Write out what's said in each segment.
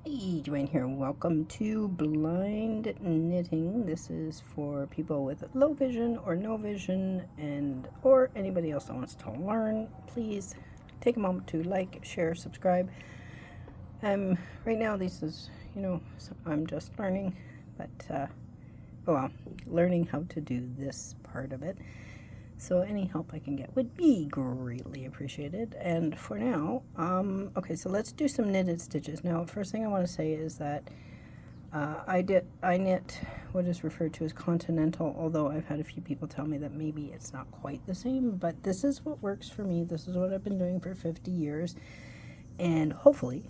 Hey, Dwayne here. Welcome to Blind Knitting. This is for people with low vision or no vision or anybody else that wants to learn. Please take a moment to like, share, subscribe. Right now this is, I'm just learning, but learning how to do this part of it. So any help I can get would be greatly appreciated. And for now, okay, so let's do some knitted stitches. Now, first thing I want to say is that I knit what is referred to as continental, although I've had a few people tell me that maybe it's not quite the same, but this is what works for me. This is what I've been doing for 50 years, and hopefully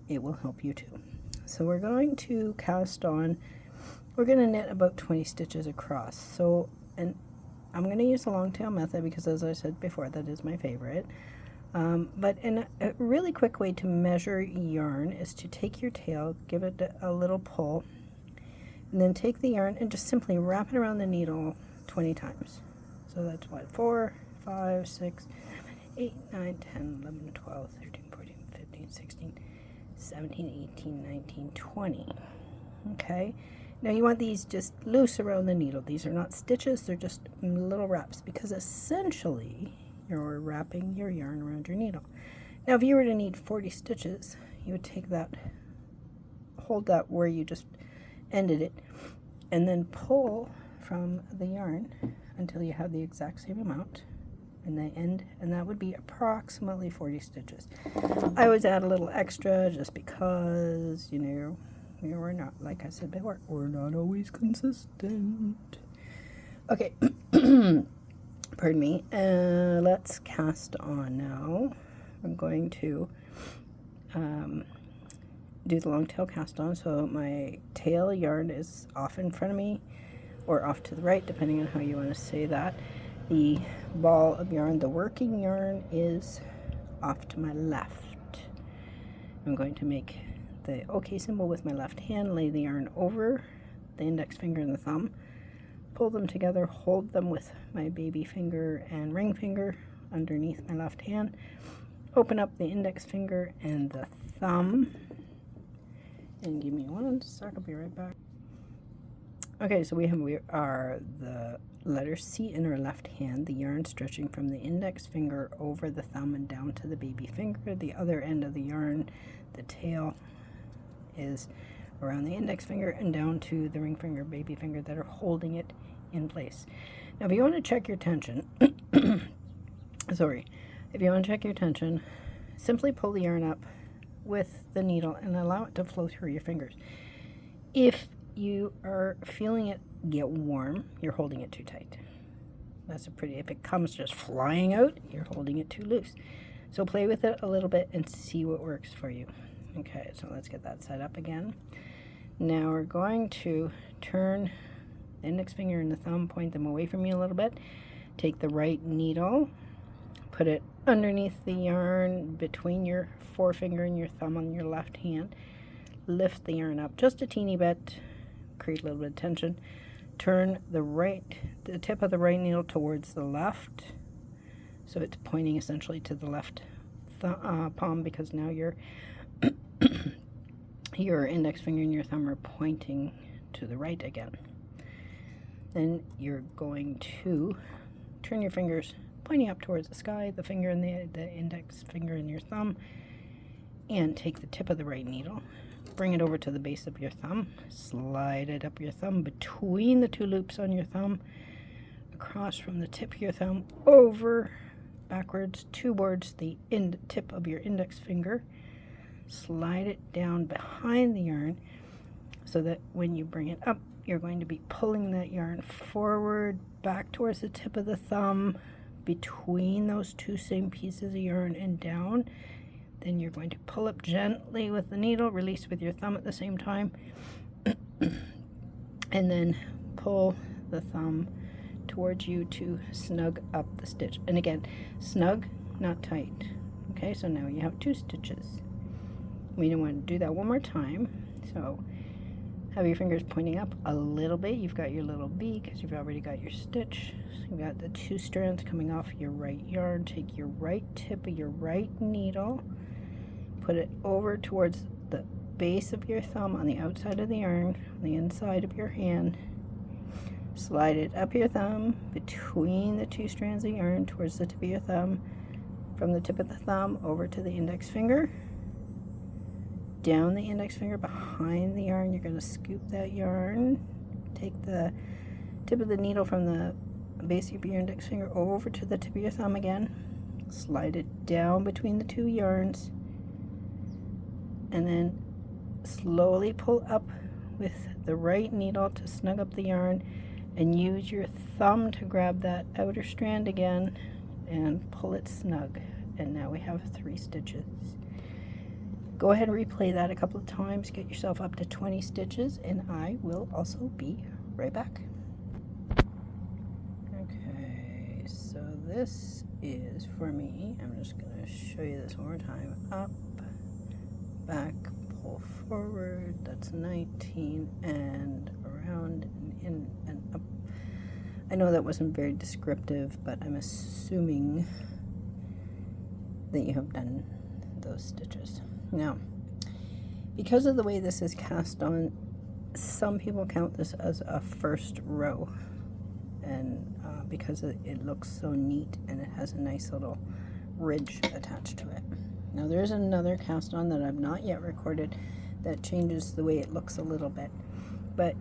it will help you too. So we're going to we're going to knit about 20 stitches across. So, and I'm going to use the long tail method because, as I said before, that is my favorite. But a really quick way to measure yarn is to take your tail, give it a little pull, and then take the yarn and just simply wrap it around the needle 20 times. So that's what, 4, 5, 6, 8, 9, 10, 11, 12, 13, 14, 15, 16, 17, 18, 19, 20. Okay. Now you want these just loose around the needle. These are not stitches, they're just little wraps, because essentially you're wrapping your yarn around your needle. Now if you were to need 40 stitches, you would take that, hold that where you just ended it, and then pull from the yarn until you have the exact same amount in the end, and that would be approximately 40 stitches. I always add a little extra just because, we're not, like I said before, we're not always consistent. Okay, pardon me. Let's cast on now. I'm going to do the long tail cast on. So my tail yarn is off in front of me or off to the right, depending on how you want to say that. The ball of yarn, the working yarn, is off to my left. I'm going to make the OK symbol with my left hand, lay the yarn over the index finger and the thumb, pull them together, hold them with my baby finger and ring finger underneath my left hand, open up the index finger and the thumb, and give me 1 sec, I'll be right back. Okay, so we are the letter C in our left hand, the yarn stretching from the index finger over the thumb and down to the baby finger. The other end of the yarn, the tail, is around the index finger and down to the ring finger, baby finger that are holding it in place. Now if you want to check your tension, if you want to check your tension, simply pull the yarn up with the needle and allow it to flow through your fingers. If you are feeling it get warm, you're holding it too tight. If it comes just flying out, you're holding it too loose. So play with it a little bit and see what works for you. Okay, so let's get that set up again. Now we're going to turn the index finger and the thumb, point them away from you a little bit. Take the right needle, put it underneath the yarn between your forefinger and your thumb on your left hand. Lift the yarn up just a teeny bit, create a little bit of tension. Turn the tip of the right needle towards the left, so it's pointing essentially to the left palm, because now your index finger and your thumb are pointing to the right again. Then you're going to turn your fingers pointing up towards the sky, the finger and the index finger and your thumb, and take the tip of the right needle, bring it over to the base of your thumb, slide it up your thumb between the two loops on your thumb, across from the tip of your thumb, over, backwards towards the tip of your index finger. Slide it down behind the yarn so that when you bring it up, you're going to be pulling that yarn forward, back towards the tip of the thumb, between those two same pieces of yarn and down. Then you're going to pull up gently with the needle, release with your thumb at the same time, and then pull the thumb towards you to snug up the stitch. And again, snug, not tight. Okay, so now you have 2 stitches. We don't want to do that one more time. So have your fingers pointing up a little bit. You've got your little V because you've already got your stitch. So you've got the 2 strands coming off your right yarn. Take your right tip of your right needle, put it over towards the base of your thumb on the outside of the yarn, on the inside of your hand. Slide it up your thumb, between the two strands of yarn towards the tip of your thumb, from the tip of the thumb over to the index finger, down the index finger behind the yarn. You're going to scoop that yarn, take the tip of the needle from the base of your index finger over to the tip of your thumb again, slide it down between the two yarns, and then slowly pull up with the right needle to snug up the yarn, and use your thumb to grab that outer strand again and pull it snug. And now we have 3 stitches. Go ahead and replay that a couple of times, get yourself up to 20 stitches, and I will also be right back. Okay, so this is for me. I'm just going to show you this one more time. Up, back, pull forward, that's 19, and around and in and up. I know that wasn't very descriptive, but I'm assuming that you have done those stitches. Now, because of the way this is cast on, some people count this as a first row, and because it looks so neat and it has a nice little ridge attached to it. Now there's another cast on that I've not yet recorded that changes the way it looks a little bit, but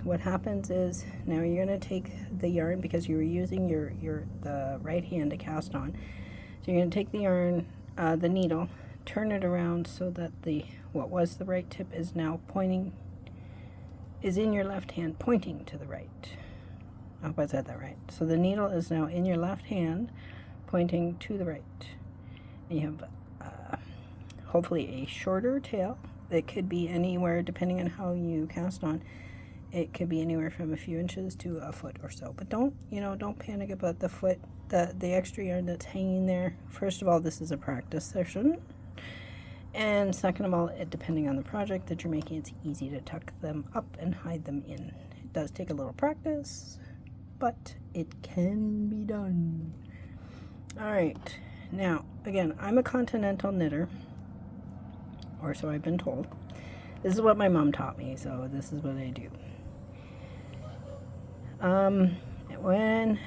what happens is, now you're going to take the yarn, because you were using the right hand to cast on, so you're going to take the yarn, the needle, turn it around so that what was the right tip is now is in your left hand, pointing to the right. I hope I said that right. So the needle is now in your left hand, pointing to the right. And you have hopefully a shorter tail. It could be anywhere, depending on how you cast on. It could be anywhere from a few inches to a foot or so. But don't panic about the foot, the extra yarn that's hanging there. First of all, this is a practice session. And second of all, depending on the project that you're making, it's easy to tuck them up and hide them in. It does take a little practice, but it can be done. All right. Now, again, I'm a continental knitter, or so I've been told. This is what my mom taught me, so this is what I do. When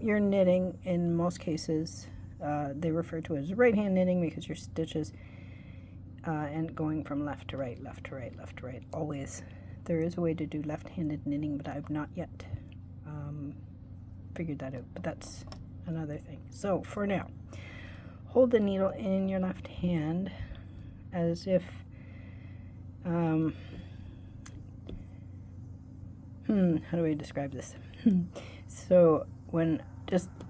you're knitting, in most cases, they refer to it as right hand knitting, because your stitches and going from left to right, left to right, left to right, always. There is a way to do left-handed knitting, but I've not yet figured that out, but that's another thing. So for now, hold the needle in your left hand as if how do I describe this? So when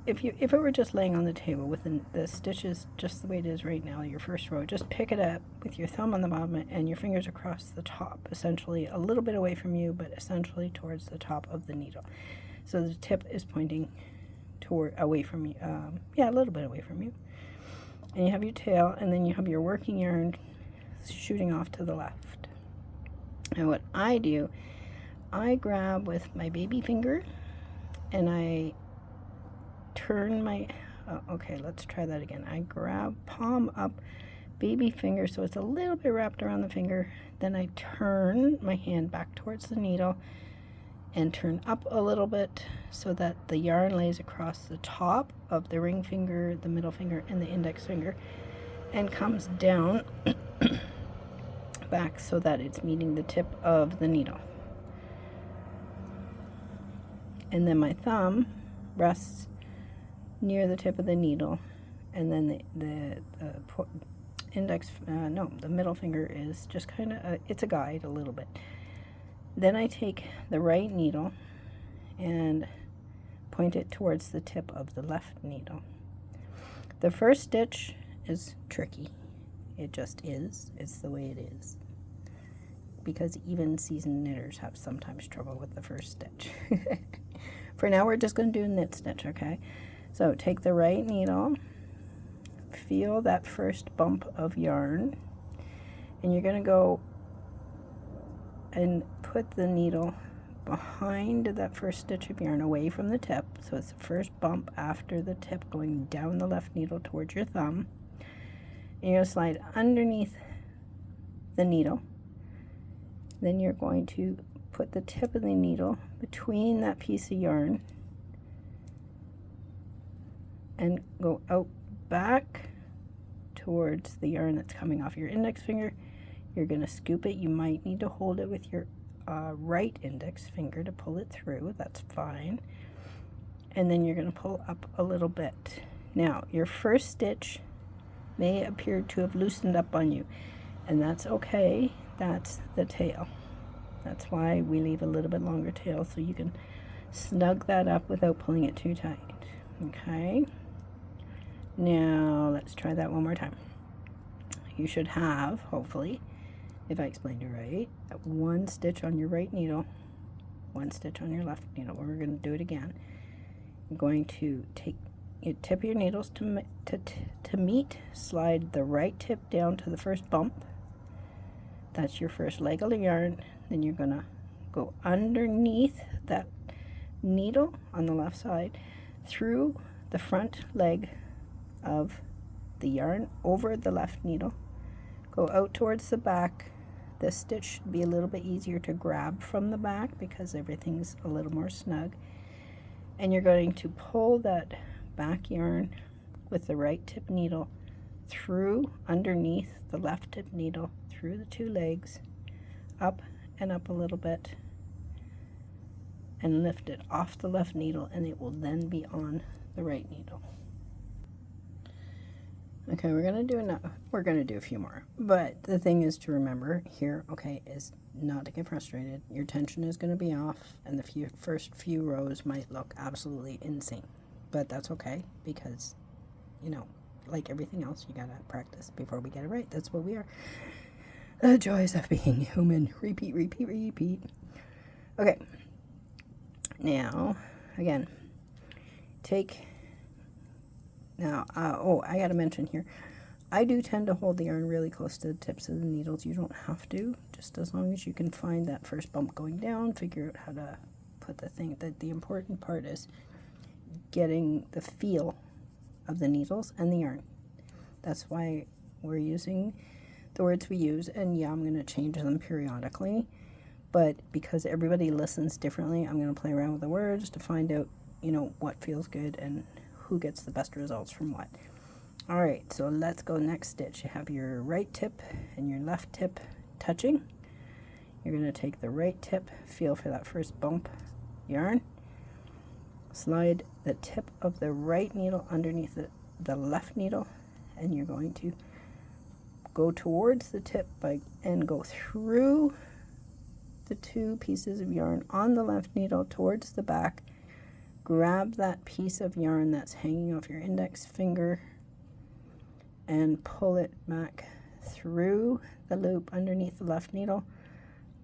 if it were just laying on the table with the stitches just the way it is right now, your first row, just pick it up with your thumb on the bottom and your fingers across the top, essentially a little bit away from you, but essentially towards the top of the needle. So the tip is pointing away from you, a little bit away from you. And you have your tail, and then you have your working yarn shooting off to the left. And what I do, I grab with my baby finger and I turn my, okay, let's try that again. I grab palm up, baby finger, so it's a little bit wrapped around the finger. Then I turn my hand back towards the needle and turn up a little bit so that the yarn lays across the top of the ring finger, the middle finger, and the index finger, and comes down back so that it's meeting the tip of the needle. And then my thumb rests near the tip of the needle, and then the middle finger is just kind of it's a guide a little bit. Then I take the right needle and point it towards the tip of the left needle. The first stitch is tricky. It just is. It's the way it is. Because even seasoned knitters have sometimes trouble with the first stitch. For now, we're just going to do a knit stitch, okay? So take the right needle, feel that first bump of yarn, and you're going to go and put the needle behind that first stitch of yarn away from the tip. So it's the first bump after the tip going down the left needle towards your thumb. And you're going to slide underneath the needle. Then you're going to put the tip of the needle between that piece of yarn and go out back towards the yarn that's coming off your index finger. You're going to scoop it. You might need to hold it with your right index finger to pull it through. That's fine. And then you're going to pull up a little bit. Now, your first stitch may appear to have loosened up on you, and that's okay. That's the tail. That's why we leave a little bit longer tail, so you can snug that up without pulling it too tight. Okay? Now, let's try that one more time. You should have, hopefully, if I explained it right, one stitch on your right needle, one stitch on your left needle. We're going to do it again. I'm going to tip your needles to meet, slide the right tip down to the first bump. That's your first leg of the yarn. Then you're going to go underneath that needle on the left side through the front leg of the yarn over the left needle. Go out towards the back. This stitch should be a little bit easier to grab from the back because everything's a little more snug. And you're going to pull that back yarn with the right tip needle through underneath the left tip needle, through the two legs, up and up a little bit, and lift it off the left needle, and it will then be on the right needle. Okay, we're gonna do a few more, but the thing is to remember here, okay, is not to get frustrated. Your tension is gonna be off, and the first few rows might look absolutely insane, but that's okay because, you know, like everything else, you gotta practice before we get it right. That's what we are. The joys of being human. Repeat, repeat, repeat. Okay. Now, again, I gotta mention here, I do tend to hold the yarn really close to the tips of the needles. You don't have to, just as long as you can find that first bump going down, figure out how to put the thing. That the important part is getting the feel of the needles and the yarn. That's why we're using the words we use, and yeah, I'm going to change them periodically, but because everybody listens differently, I'm going to play around with the words to find out, you know, what feels good and who gets the best results from what. All right, so let's go next stitch. You have your right tip and your left tip touching. You're going to take the right tip, feel for that first bump yarn, slide the tip of the right needle underneath the left needle, and you're going to go towards the tip and go through the two pieces of yarn on the left needle towards the back. Grab that piece of yarn that's hanging off your index finger and pull it back through the loop underneath the left needle,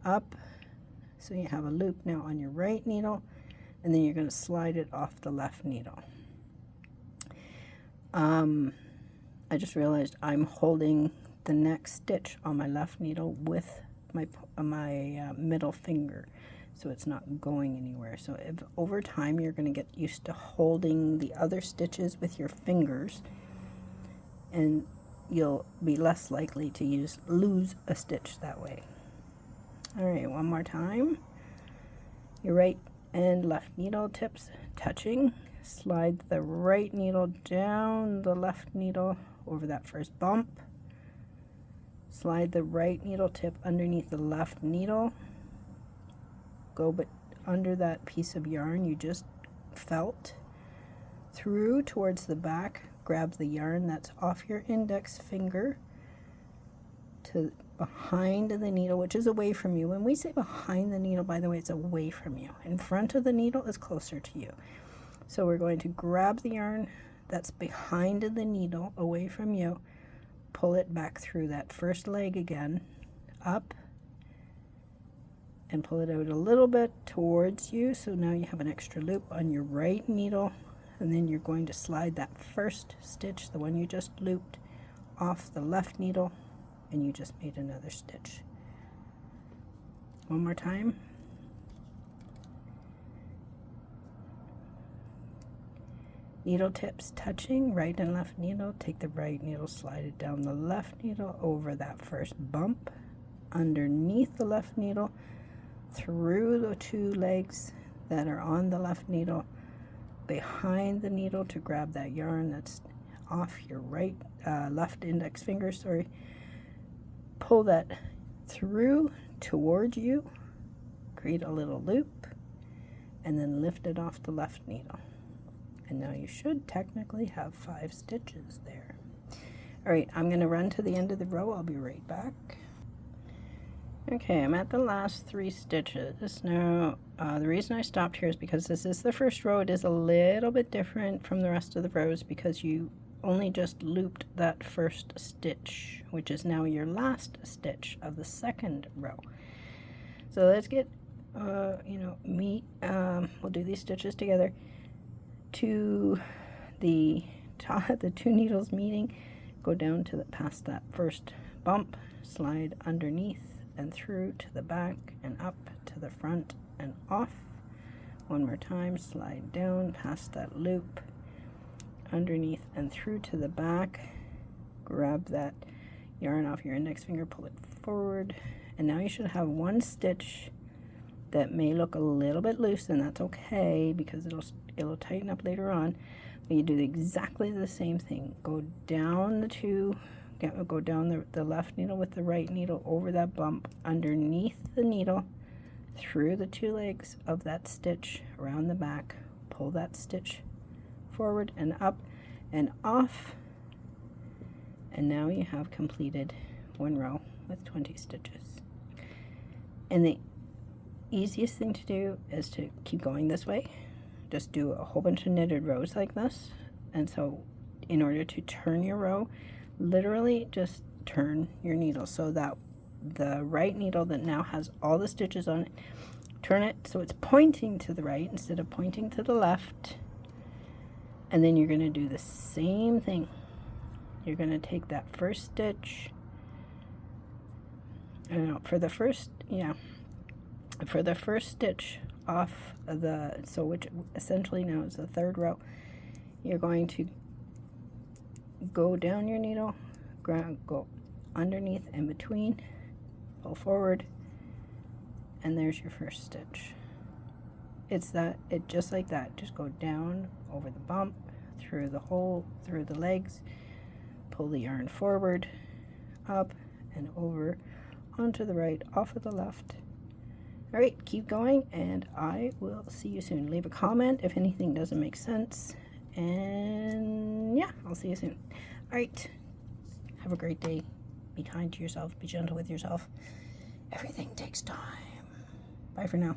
up, so you have a loop now on your right needle, and then you're going to slide it off the left needle. I just realized I'm holding the next stitch on my left needle with my middle finger, so it's not going anywhere. So if over time you're going to get used to holding the other stitches with your fingers, and you'll be less likely to lose a stitch that way. All right, one more time. Your right and left needle tips touching. Slide the right needle down the left needle over that first bump. Slide the right needle tip underneath the left needle. Go but under that piece of yarn you just felt through towards the back. Grab the yarn that's off your index finger to behind the needle, which is away from you. When we say behind the needle, by the way, it's away from you. In front of the needle is closer to you. So we're going to grab the yarn that's behind the needle, away from you, pull it back through that first leg again, up, and pull it out a little bit towards you. So now you have an extra loop on your right needle, and then you're going to slide that first stitch, the one you just looped, off the left needle, and you just made another stitch. One more time. Needle tips touching, right and left needle. Take the right needle, slide it down the left needle over that first bump. underneath the left needle, through the two legs that are on the left needle, behind the needle to grab that yarn that's off your left index finger, sorry. Pull that through towards you, create a little loop, and then lift it off the left needle. And now you should technically have 5 stitches there. All right, I'm going to run to the end of the row. I'll be right back. Okay, I'm at the last 3 stitches. Now, the reason I stopped here is because this is the first row. It is a little bit different from the rest of the rows because you only just looped that first stitch, which is now your last stitch of the second row. So let's get, we'll do these stitches together. To the top, the 2 needles meeting, go down to past that first bump, slide underneath and through to the back and up to the front and off. One more time, slide down past that loop, underneath and through to the back. Grab that yarn off your index finger, pull it forward, and now you should have 1 stitch that may look a little bit loose, and that's okay because it'll tighten up later on. But you do exactly the same thing. Go down go down the left needle with the right needle over that bump, underneath the needle, through the 2 legs of that stitch, around the back, pull that stitch forward and up and off, and now you have completed 1 row with 20 stitches. And the easiest thing to do is to keep going this way. Just do a whole bunch of knitted rows like this. And so in order to turn your row, literally just turn your needle so that the right needle that now has all the stitches on it, turn it so it's pointing to the right instead of pointing to the left. And then you're going to do the same thing. You're going to take that first stitch, for the first stitch off of which essentially now is the 3rd row, you're going to go down your needle, go underneath and between, pull forward, and there's your first stitch. Just like that. Just go down over the bump, through the hole, through the legs, pull the yarn forward, up and over, onto the right, off of the left. All right, keep going, and I will see you soon. Leave a comment if anything doesn't make sense, and yeah, I'll see you soon. All right, have a great day. Be kind to yourself, be gentle with yourself. Everything takes time. Bye for now.